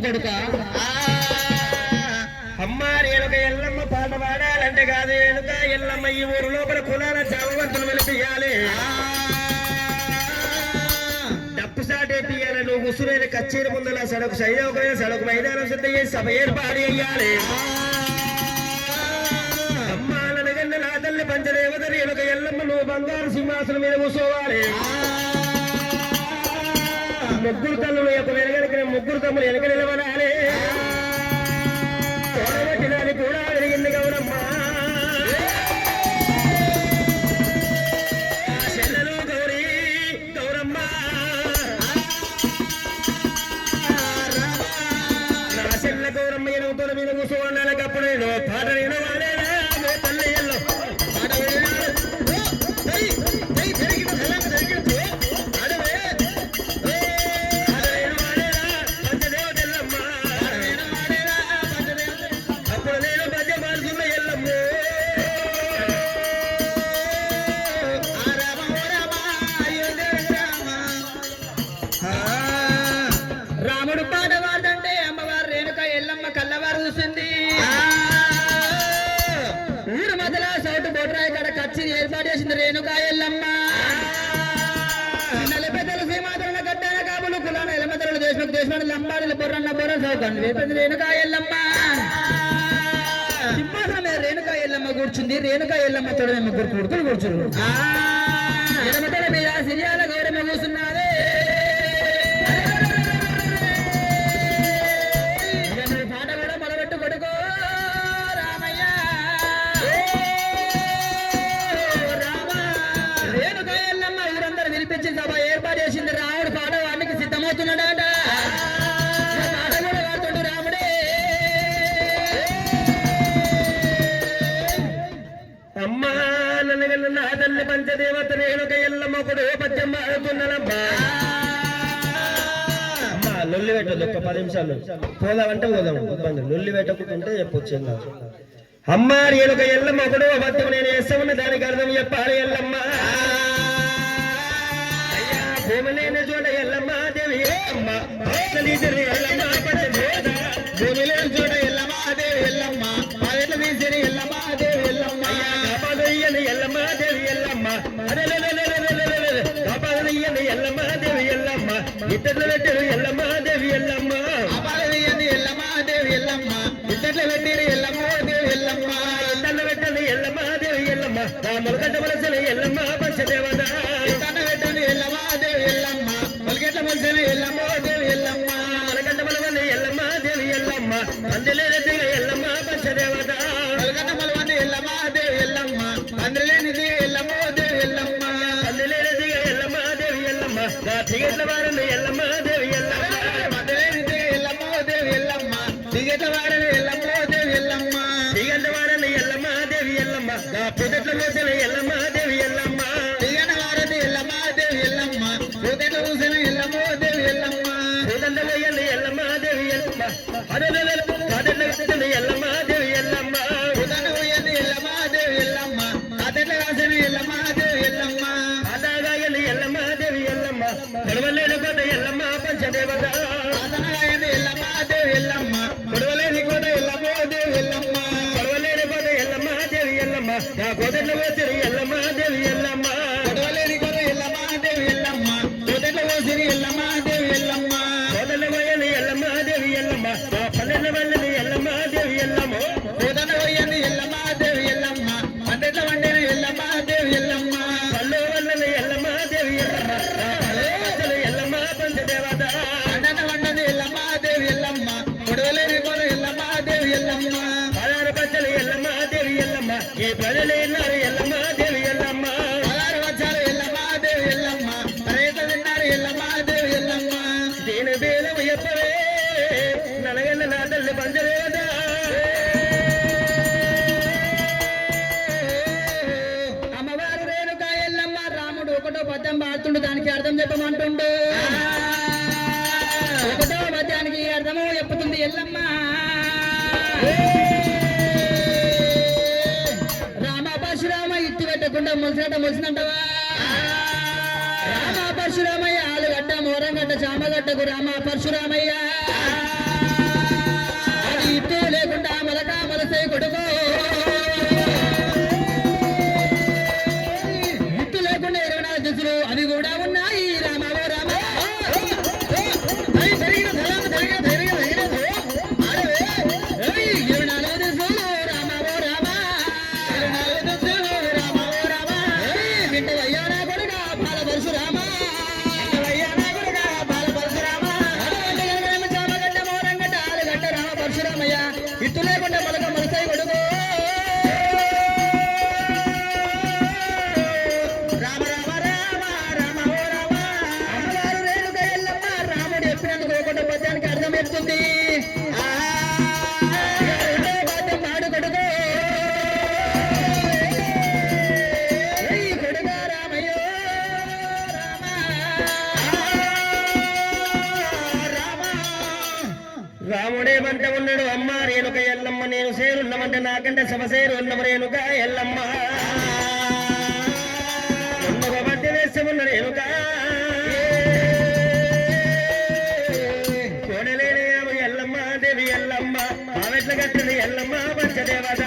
కొడుక అమ్మ రేణుక ఎల్లమ్మ పాట పాడాలంటే కాదు రేణుక ఎల్లమ్మ ఈ ఊరు లోపల కులాల చావవంతులు వెలిపియాలి డప్పు సాటే తీయాలి నువ్వు ముసురేని కచ్చేరి ముందల సడకు సైదవకమైన సడకు మైదానం సిద్ధ చేసి సభ ఏర్పాటు చేయాలి అమ్మాలను గన్న నా తల్లి పంచదేవత రేణుక ఎల్లమ్మ నువ్వు బంగారు సింహాసనం మీద కూర్చోవాలి ముగ్గురు తల్లులు యొక్క వెనగలిగిన ముగ్గురు తమ్ములు వెనక నిలబడాలి తోడబట్టినది కూడా జరిగింది గౌరమ్మ చెల్లెలు గౌరీ గౌరమ్మ నా చెల్లె గౌరమ్మ ఎనుగుతోల మీద కూర్చోవాలి అప్పుడు నేను పాట నేను వాడేనా తల్లి ఎల్లో రాముడు పాట వాడుతుంటే అమ్మవారు రేణుక ఎల్లమ్మ కళ్ళవారు చూసింది ఊరు మధ్యలో సౌటు బొడ్రాయి కాడ కచ్చి ఏర్పాటు చేసింది రేణుక ఎల్లమ్మ పెద్దల సీమాతరణ కట్టాల కాబులు కులాన ఎల్లమ్మతరులు దేశం లంబాడులు బొర్రన్న బొర్ర సౌకండి వేపింది రేణుక ఎల్లమ్మ సింహాసనం మీద రేణుక ఎల్లమ్మ కూర్చుంది రేణుక ఎల్లమ్మ తోడ ముగ్గురు కొడుకులు కూర్చున్నారు ఎడమతల మీద సిరియాల గౌరమ్మ కూర్చున్నారే పాట కూడా మొదలెట్టు కొడుకో రామయ్య రామ రేణుక ఎల్లమ్మ ఊరందరూ వినిపించి సభ ఏర్పాటు చేసింది రాముడు పాట వాడికి సిద్ధమవుతున్నాడట పాట కూడా వాడుతుండు రాముడే అమ్మా నన్నగల్ల నా తల్లి పంచదేవత రేణుక ఎల్లమ్మ కూడా పద్యం ఆడుతున్నానమ్మా అమ్మా లొల్లి పెట్టదు ఒక్క 10 నిమిషాలు పోదామంటే పోదాం ఇబ్బంది లొల్లి పెట్టకుంటుంటే చెప్పొచ్చు అమ్మ రేణుక ఎల్లమ్మ కూడా పద్యం నేను వేస్తామన్న దానికి అర్థం చెప్పాలి ఎల్లమ్మ అయ్యా భూమి లేని చోట ఎల్లమ్మ దేవి అమ్మ ఎల్లమ్మ భూమి లేని చోట ఎల్లమ్మ దేవి ఎల్లమ్మ పాదలు తీసిరి ఎల్లమ్మ దేవి ఎల్లమ్మ ఎల్లమ్మ దేవి ఎల్లమ్మ ఎల్లమ్మ దేవి ఎల్లమ్మ ఇద్దరు పెట్టారు ఎల్లమ్మ దేవి ఎల్లమ్మ ఎల్లమ్మ దేవి ఎల్లమ్మ ఇద్దరు పెట్టారు ఎల్లమ్మ దేవి ఎల్లమ్మ ఇద్దరు పెట్టారు ఎల్లమ్మ దేవి ఎల్లమ్మ మొలకట్ట మనసుల ఎల్లమ్మ పంచదేవత పెట్టాను ఎల్లమ్మ దేవి ఎల్లమ్మ మొలకట్ట మనసుల ఎల్లమ్మ దేవి ఎల్లమ్మ మొలకట్ట మనవని ఎల్లమ్మ దేవి ఎల్లమ్మ అందలేని ఎల్లమ్మ పంచదేవత మొలకట్ట మనవని ఎల్లమ్మ దేవి ఎల్లమ్మ అందలేనిది ఎల్లమ్మ దేవి ఎల్లమ్మ అందలేనిది ఎల్లమ్మ దేవి ఎల్లమ్మ దిగట్ల వారిని ఎల్లమ్మ దేవి ఎల్లమ్మ అందలేనిది ఎల్లమ్మ దేవి ఎల్లమ్మ దిగట్ల వారిని ఎల్లమ్మ దేవి ఎల్లమ్మ దిగట్ల వారిని ఎల్లమ్మ దేవి ఎల్లమ్మ పొదట్ల మోసిన ఎల్లమ్మ దేవి ఎల్లమ్మ దిగట వారిని ఎల్లమ్మ దేవి ఎల్లమ్మ పొదట్ల మోసిన ఎల్లమ్మ దేవి ఎల్లమ్మ పొదట్ల పోయని ఎల్లమ్మ దేవి ఎల్లమ్మ అదట్ల ఎల్లమ్మ దేవి ఎల్లమ్మ పొదట్ల పోయని ఎల్లమ్మ దేవి ఎల్లమ్మ అదట్ల రాసిన ఎల్లమ్మ దేవి ఎల్లమ్మ అదగాయని ఎల్లమ్మ దేవి ఎల్లమ్మ కొడవలేని కోట ఎల్లమ్మ పంచదేవత అదగాయని ఎల్లమ్మ దేవి ఎల్లమ్మ కొడవలేని కోట ఎల్లమ్మ దేవి ఎల్లమ్మ కొడవలేని కోట ఎల్లమ్మ దేవి ఎల్లమ్మ నా కోదట్ల పోసిరి ఎల్లమ్మ దేవి ఎల్లమ్మ కొడవలేని కోట ఎల్లమ్మ దేవి ఎల్లమ్మ కోదట్ల పోసిరి ఎల్లమ్మ దేవి ఎల్లమ్మ కోదట్ల పోయని ఎల్లమ్మ దేవి ఎల్లమ్మ నా పల్లెల వల్లని ఎల్లమ్మ దేవి ఎల్లమ్మ కోదట్ల పోయని ఎల్లమ్మ దేవి ఎల్లమ్మ పండెట్ల వండిన ఎల్లమ్మ దేవి ఎల్లమ్మ పల్లె వల్లని ఎల్లమ్మ దేవి ఎల్లమ్మ నా పల్లె వచ్చని ఎల్లమ్మ పంచదేవత పండెట్ల వండని ఎల్లమ్మ దేవి ఎల్లమ్మ కొడవలేని కోట ఎల్లమ్మ దేవి ఎల్లమ్మ పలారు పచ్చలు ఎల్లమ్మ దేవి ఎల్లమ్మ ఈ ప్రజలు ఎన్నారు ఎల్లమ్మ దేవి ఎల్లమ్మ పలారు వచ్చారు ఎల్లమ్మ దేవి ఎల్లమ్మ రైతు విన్నారు ఎల్లమ్మ దేవి ఎల్లమ్మ దీని బేలము ఎప్పవే నలగన్న నా తల్లి పంచదేవత అమ్మవారు రేణుక ఎల్లమ్మ రాముడు ఒకటో పద్యం పాడుతుండు దానికి అర్థం చెప్పమంటుండు ఒకటో పద్యానికి అర్థము చెప్పుతుంది ఎల్లమ్మ రామ పరశురామ ఇత్తి పెట్టకుండా ములిసినట్ట ములిసినంటవా రామ పరశురామయ్య ఆలుగడ్డ మోరంగడ్డ చామగడ్డకు రామ పరశురామయ్య దానికి అర్థం చెప్తుంది. మాడు కొడుకు కొడుగా రామయ్యో రాముడేమంటే ఉన్నాడు అమ్మ రేణుక ఎల్లమ్మ నేను సేరున్నామంటే నాకంటే సమసేరు ఉన్నమ రేణుక ఎల్లమ్మ ఉన్నవ మధ్య వేస్తే ఉన్న రేణుక కోడలేని ఎల్లమ్మ దేవి ఎల్లమ్మ ఆమెట్ల కట్టింది ఎల్లమ్మ పంచదేవత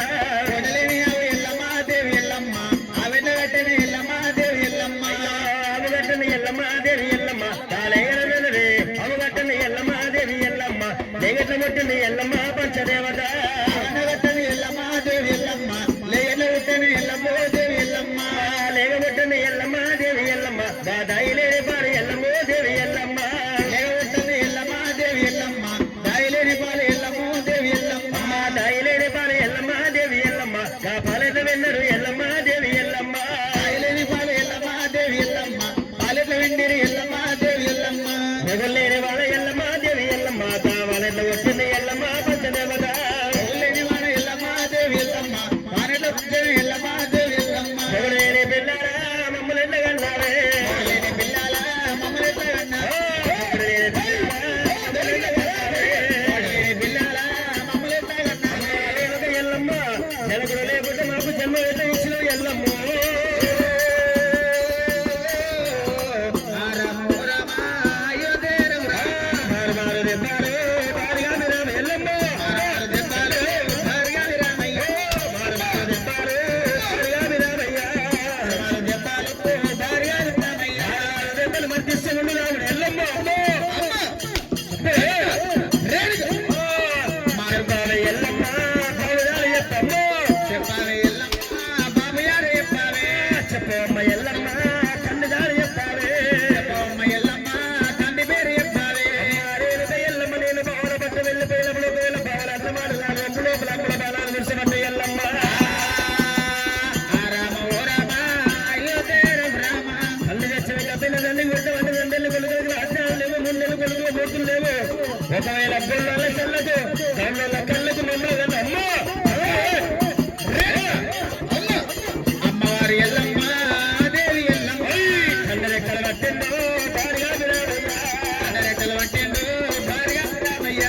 కోడలేని ఎల్లమ్మ దేవి ఎల్లమ్మ ఆమెట్ల కట్టింది ఎల్లమ్మ దేవి ఎల్లమ్మ ఆమె కట్టింది ఎల్లమ్మ దేవి ఎల్లమ్మ తాళేగలే ఆమె కట్టింది ఎల్లమ్మ దేవి ఎల్లమ్మ లేగట్ల కొట్టింది ఎల్లమ్మ పంచదేవత కట్టింది ఎల్లమ్మ దేవి ఎల్లమ్మ లేగట్ల కొట్టింది ఎల్లమ్మ దేవి ఎల్లమ్మ లేగబొట్టింది ఎల్లమ్మ దేవి ఎల్లమ్మ దాయిలేని పాలు ఎల్లమ్మ దేవి ఎల్లమ్మ లేగబొట్టింది ఎల్లమ్మ దేవి ఎల్లమ్మ దాయిలేని పాలు ఎల్లమ్మ దేవి ఎల్లమ్మ దాయిలేని పాలు ఎల్లమ్మ దేవి ఎల్లమ్మ నా పాలెట్ల వెన్నరు ఎల్లమ్మ దేవి ఎల్లమ్మ దాయిలేని పాలు ఎల్లమ్మ దేవి ఎల్లమ్మ పాలెట్ల వెండిరి ఎల్లమ్మ దేవి ఎల్లమ్మ మొగలేని వాళ్ళ ఎల్లమ్మ దేవి ఎల్లమ్మ కావాలెట్ల వచ్చింది ఎల్లమ్మ పంచదేవత మొగలేని వాళ్ళ ఎల్లమ్మ దేవి ఎల్లమ్మ పాలెట్ల వచ్చింది ఎల్లమ్మ దేవి ఎల్లమ్మ మొగలేని పిల్లారా మమ్మల్ని ఎన్నగన్నారే మొగలేని పిల్లారా మమ్మల్ని ఎన్నగన్నారే ఎల్లమ్మ జనకుడు లేకుంటే మాకు జన్మ ఎట్లా ఇచ్చిన ఎల్లమ్మ ఒకవేళ పిల్లల చల్లదు కళ్ళ కళ్ళకు మమ్మల్ని అమ్మవారి ఎల్లమ్మ దేవి ఎల్లమ్మ కళ్ళెక్కల పట్టిండు భారీగా విరామయ్య కళ్ళెక్కల పట్టిండు భారీగా విరామయ్య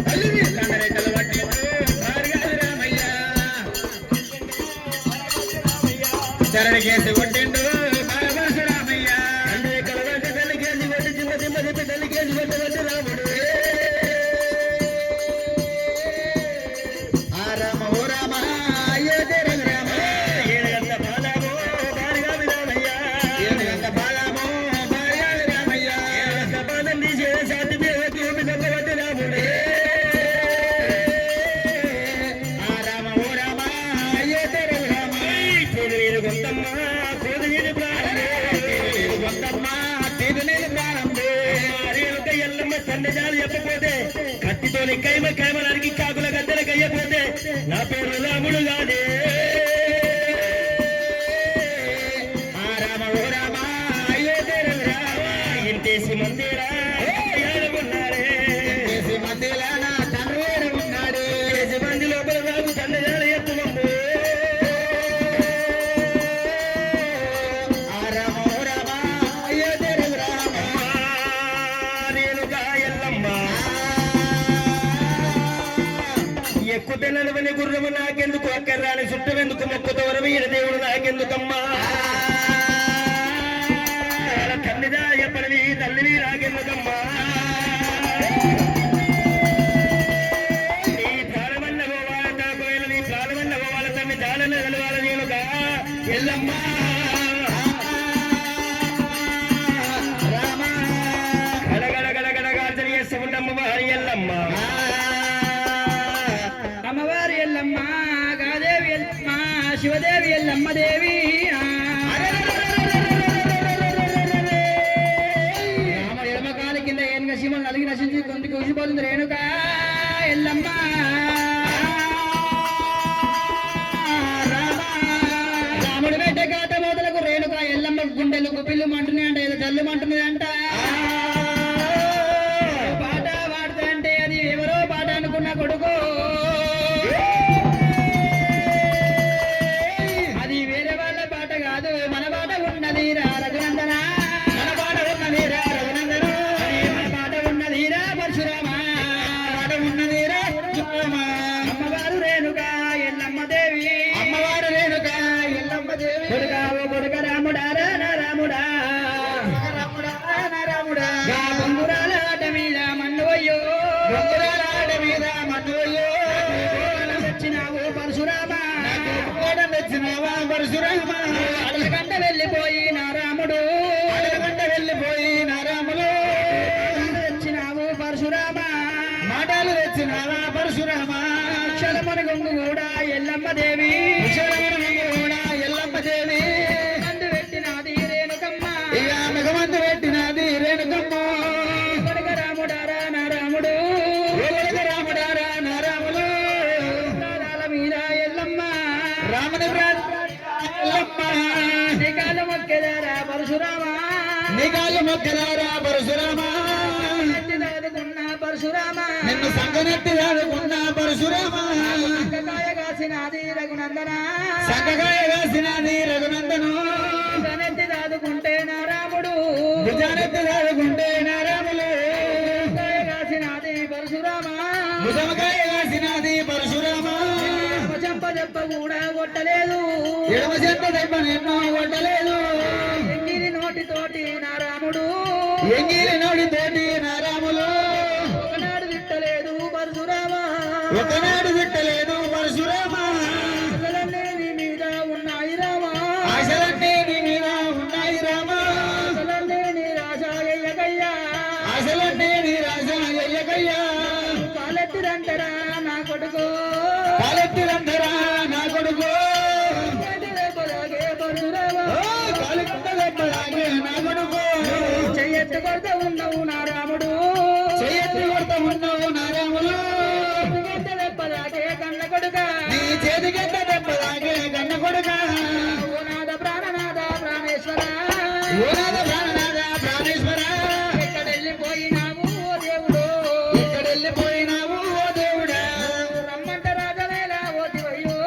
కళ్ళెక్కల పట్టిండు భారీగా విరామయ్య చరణి కేసు కొట్టిండు చెప్పపోతే కత్తితోని కైమలానికి కాకుల గద్దెలకు అయ్యపోతే నా పేరు రాముడు గానే రామ ఓ రామ అయ్యో రామ ఇంటేసి మందిరా ఉన్నాడే మందిరా నా తండ్రి ఉన్నాడే మంది లోపల రాదు తండ్రి ఎత్తుమమ్ము రామ ఓ రామ అయ్యో రామ ఎక్కువ పిల్లలవని గుర్రము నాకెందుకు అక్కర్రాని చుట్టవెందుకు మొక్కుతోరము ఈడ దేవుడు నాకెందుకమ్మా తల్లిదా ఎప్పటివి తల్లివి నాకెందుకమ్మా నీ ప్రాణమల్ల పోవాల తాకోయలు నీ ప్రాణమల్ల పోవాల తల్లి జాలన కలవాల నేనుగా ఎల్లమ్మా గడగడగడగడగార్చన చేస్తూ ఉండమ్మ వారి ఎల్లమ్మ అమ్మవారి ఎల్లమ్మ గాదేవి ఎల్లమ్మ శివదేవి ఎల్లమ్మ దేవి రామ ఎడమకాల కింద ఏనుగ శివను నలిగి నశించి కొందికి ఉసిపోతుంది రేణుక ఎల్లమ్మ రాముడి వెంట గాత మొదలకు రేణుక ఎల్లమ్మ జిల్లుమంటున్నదంట పాట పాడుతుంటే అది ఎవరో పాట అనుకున్న కొడుకు అది వేరే వాళ్ళ పాట కాదు మన పాట ఉన్నది రా రఘునందన మన పాట ఉన్నది రా రఘునందన మన పాట ఉన్నది రా పరశురామ పాట ఉన్నది రా అమ్మవారు రేణుక ఎల్లమ్మ దేవి అమ్మవారు రేణుక ఎల్లమ్మ దేవి కొడుకా ఓ కొడుక రాముడా రా రాముడా రాముడా బంగురాల ఆట మీద మన్నువయ్యో బంగురాల ఆట మీద మన్నువయ్యో తెచ్చినావు పరశురామ తెచ్చినావా పరశురామ అడగంట వెళ్ళిపోయి నా రాముడు అడగంట వెళ్ళిపోయి నా రాములు తెచ్చినావు పరశురామ మాటలు తెచ్చినావా పరశురామ అక్షరమని గొంగు కూడా ఎల్లమ్మ దేవి అక్షరమని గొంగు కూడా ఎల్లమ్మ దేవి మందు పెట్టినది రేణుకమ్మ ఇక మగమందు పెట్టినది రేణుకమ్మ కొడుక రాముడారా నా రాముడు కొడుక రాముడారా నా రాములు పాదాల మీద ఎల్లమ్మ రాముని ఎల్లమ్మ నీకాలు మొక్కెదారా పరశురామ నీకాలు మొక్కెదారా పరశురామ నెత్తిదాదుకున్న పరశురామ నిన్ను సంగనెత్తి దాదుకున్న పరశురామ సంగకాయ కాసినది రఘునందన సంగకాయ కాసినది రఘునందను భుజానెత్తి దాదుకుంటే నా రాముడు భుజానెత్తి దాదుకుంటే నా రాములు కాయ కాసినది పరశురామ భుజమకాయ కాసినది పరశురామ చెంప దెబ్బ కూడా కొట్టలేదు ఎడమ చెంప దెబ్బ నిన్ను కొట్టలేదు ఎంగిరి నోటితోటి నా రాముడు ఎంగిరి నోటితోటి నా రాములు ఒకనాడు విట్టలేదు పరశురామ ఒకనాడు విట్టలేదు పరశురామ ఆశలన్నీ నీ మీద ఉన్నాయి రామ ఆశలన్నీ నీ మీద ఉన్నాయి రామ ఆశలన్నీ నీ రాజ అయ్యకయ్యా ఆశలన్నీ నీ రాజ అయ్యకయ్యా కాలెత్తిరంటరా నా కొడుకు కాలెత్తిరంటరా నా కొడుకు నా కొడుకు చెయ్యెత్తి కొడతా ఉన్నావు నా రాముడు చెయ్యెత్తి కొడతా ఉన్నావు నా రాములు దెబ్బలాగే కన్న కొడుక నీ చేతికెత్త దెబ్బలాగే కన్న కొడుక ఓ నాద ప్రాణనాథ ప్రాణేశ్వర ఓ నాద ప్రాణనాథ ప్రాణేశ్వర ఎక్కడెళ్ళిపోయినావు ఓ దేవుడు ఎక్కడెళ్ళిపోయినావు ఓ దేవుడా రమ్మంటే రాజవేళ ఓతివయ్యో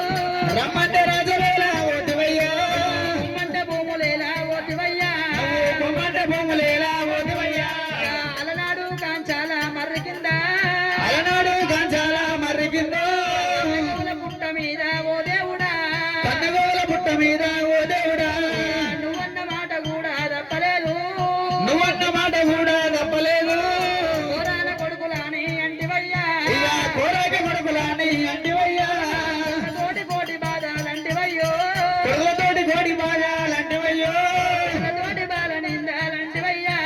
రమ్మంటే రాజవేళ ఓతివయ్యో రమ్మంటే భూములేలా ఓతివయ్యా రమ్మంటే భూములేలా ఓతివయ్యా అలనాడు కాంచాల మర్రి కింద అలనాడు కాంచాల మర్రి కింద పుట్ట మీద ఓ దేవుడా కన్నగోల పుట్ట మీద ఓ దేవుడా నువ్వన్న మాట కూడా తప్పలేదు నువ్వన్న మాట కూడా తప్పలేదు కోరాల కొడుకులాని అంటివయ్యా కోరాక కొడుకులాని అంటివయ్యా తోటి కోటి బాధాలంటివయ్యో కొడులతోటి కోటి బాధాలంటివయ్యో తోటి బాల నిందాలంటివయ్యా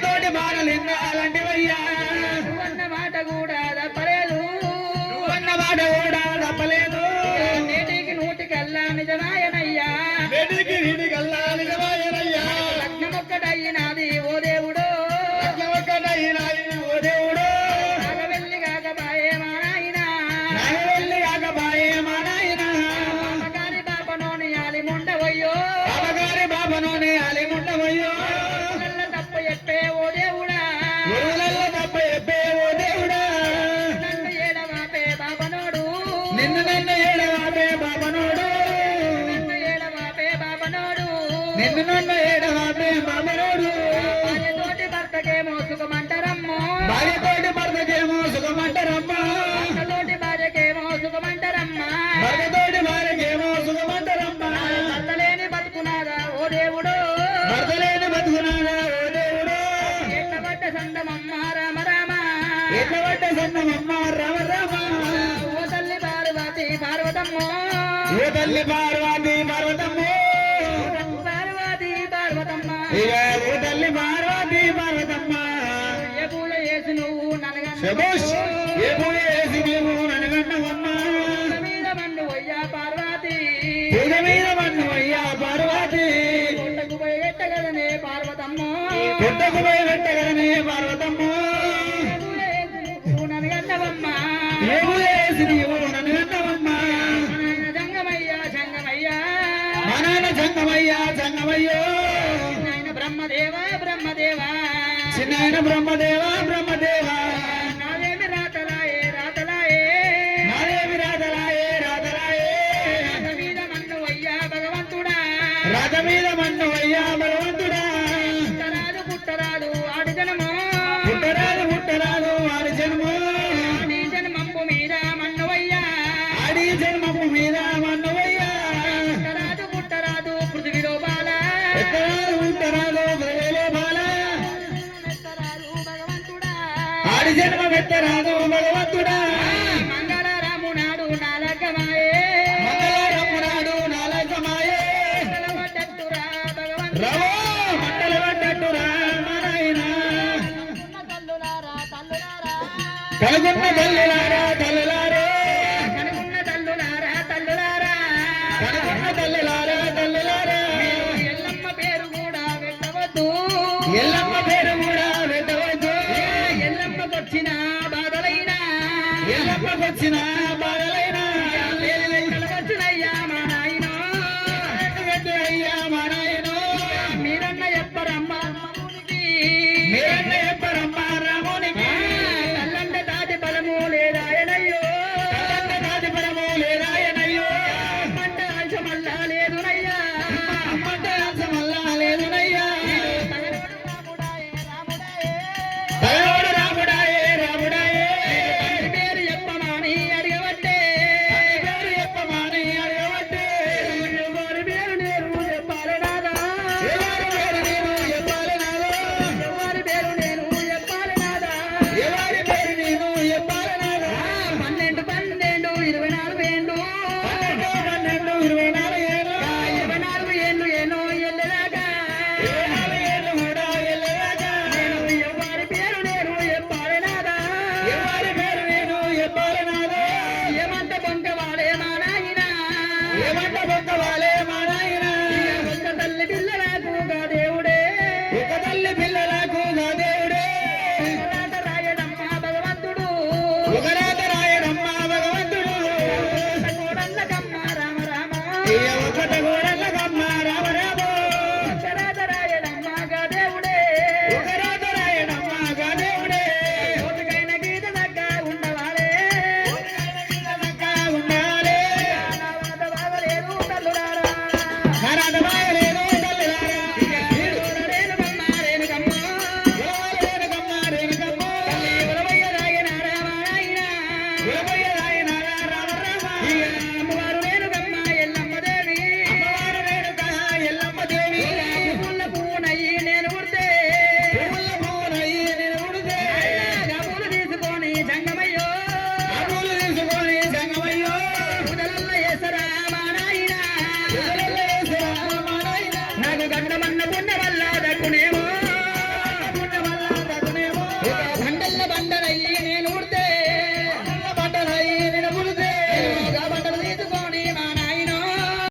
తోటి బాల నిందాలంటివయ్యా నువ్వన్న మాట కూడా తప్పలేదు నువ్వన్న మాట కూడా తప్పలేదు నేటికి నూటికల్లా నిజమాయనయ్యా నేటికి నీటికల్లా నిజమాయనయ్యా లగ్నమొక్కటయ్యినాది ఓ దేవుడు లగ్నమొక్కటయ్యినాది ఓ దేవుడు నాగవెల్లి కాకబాయే మా నాయన నాగవెల్లి కాకబాయే మా నాయన బాబగారి బాబనోని ఆలిముండవయ్యో బాబగారి బాబనోని ఆలిముండవయ్యో తప్ప చెప్పే ఓ దేవుడా తప్ప చెప్పే ఓ దేవుడా నన్ను ఏడవాపే బాబనోడు నిన్ను నన్ను ఏడవాపే బాబనోడు నిన్ను ఏడవాపే బాబనోడు నిన్ను నన్ను ఏడవాపే బాబనోడు భార్యతోటి భర్తకేమో సుఖమంటారమ్మో భార్యతోటి భర్తకేమో సుఖమంటారమ్మా భర్తతోటి భార్యకేమో సుఖమంటారమ్మా భర్తతోటి భార్యకేమో సుఖమంటారమ్మా భర్తలేని బతుకునాగా ఓ దేవుడు భర్తలేని బతుకునాగా ఓ దేవుడు ఎట్లబడ్డ సందమమ్మ రామ రామ ఎట్లబడ్డ సందమమ్మ రామ రామ ఓ తల్లి పార్వతి పార్వతమ్మో ఓ తల్లి పార్వతి పార్వతమ్మో పార్వతి పార్వతమ్మ ఇక ఓ తల్లి పార్వతి పార్వతమ్మ ఏ పూజ చేసి నువ్వు ననగన్న ఏ పూజ చేసి నువ్వు ననగన్నవమ్మ మీద మన్ను వయ్యా పార్వతి పూజ మీద మన్ను వయ్యా పార్వతి పుట్టకు పోయి పెట్టగలనే పార్వతమ్మ పుట్టకు పోయి పెట్టగలనే పార్వతమ్మ ననగన్నవమ్మ ఏ పూజ చేసి నువ్వు ననగన్నవమ్మ జంగమయ్యా జంగమయ్యా జంగమయ్యో నాయన బ్రహ్మదేవా బ్రహ్మదేవా చిన్నాయన బ్రహ్మదేవా బ్రహ్మదేవా నాదేమి రాతలాయే రాతలాయే నాదేమి రాతలాయే రాతలాయే రాత మీద మన్ను అయ్యా భగవంతుడా రాత మీద మన్ను అయ్యా భగవంతుడా పుట్టరాదు పుట్టరాదు ఆడి జనము పుట్టరాదు పుట్టరాదు వాడి జన్ము ఆడి జన్మపు మీద మన్ను అయ్యా ఆడి జన్మపు మీద మన్ను అయ్యా పుట్టరాదు పుట్టరాదు పృథ్వీలో బాల పుట్టరాదు పుట్టరాదు ప్రజలో బాల మెత్తరాదు భగవంతుడా ఆడి జన్మ పెట్టరాదు భగవంతుడా మంగళరాము నాడు నాలకమాయే మంగళరమునాడు నాలకమాయే పట్టట్టురా భగవంతుడా రవో మంటలు పట్టట్టురా నారాయణ తల్లులారా తల్లులారా కలుగున్న తల్లులారా తల్లులారే కనుకున్న తల్లులారా తల్లులారా కనుకున్న తల్లులారా తల్లులారా ఎల్లమ్మ పేరు కూడా పెట్టవద్దు ఎల్లమ్మ పేరు కూడా పెట్టవద్దు ఎల్లమ్మకొచ్చిన బాధలైనా ఎల్లమ్మకొచ్చిన బాధలైనా వచ్చినయ్యా మా నాయన అయ్యా మా నాయనో మీరన్న చెప్పరమ్మ రామునికి. మీరన్న చెప్పరమ్మ రామునికి తల్లంటే దాటి బలము లేదాయనయ్యో తల్లంత రాజపరము లేరాయనయ్యో పంట అంశమల్లా లేదునయ్యా అమ్మంటే అంశమల్లా లేదునయ్యా రాముడాయే రాముడాయే భగవాడు రాముడాయే రాముడాయే తండ్రి పేరు చెప్పమని అడిగబట్టే పేరు చెప్పమాని అడగబట్టే ఎవరి పేరు నేను చెప్పాలి నాదా ఎవరి పేరు నేను చెప్పాలి నాదో ఎవరి పేరు నేను చెప్పాలి నాదా ఎవరి పేరు నేను చెప్పాలి నాదో 12 12 24 ఏండు 12 24 ఏళ్ళు 24 ఏండు ఏనో ఎల్లదాకా 24 ఏళ్ళు కూడా వెళ్ళగాక నేను ఎవరి పేరు నేను చెప్పాలి నాదా ఎవరి పేరు నేను చెప్పాలి నాదో ఏమంట బొంకవాడే మా నాయన ఏమంట బొక్కవాలే మా నాయన ఒక్క తల్లి పిల్లలకు గా దేవుడే ఒక తల్లి పిల్లలకు నా దేవుడే రాత రాయడమ్మ భగవంతుడు ఒక రాత రాయడమ్మ భగవంతుడు కోడళ్ళకమ్మ రామ రామ ఇయ్య ఒకట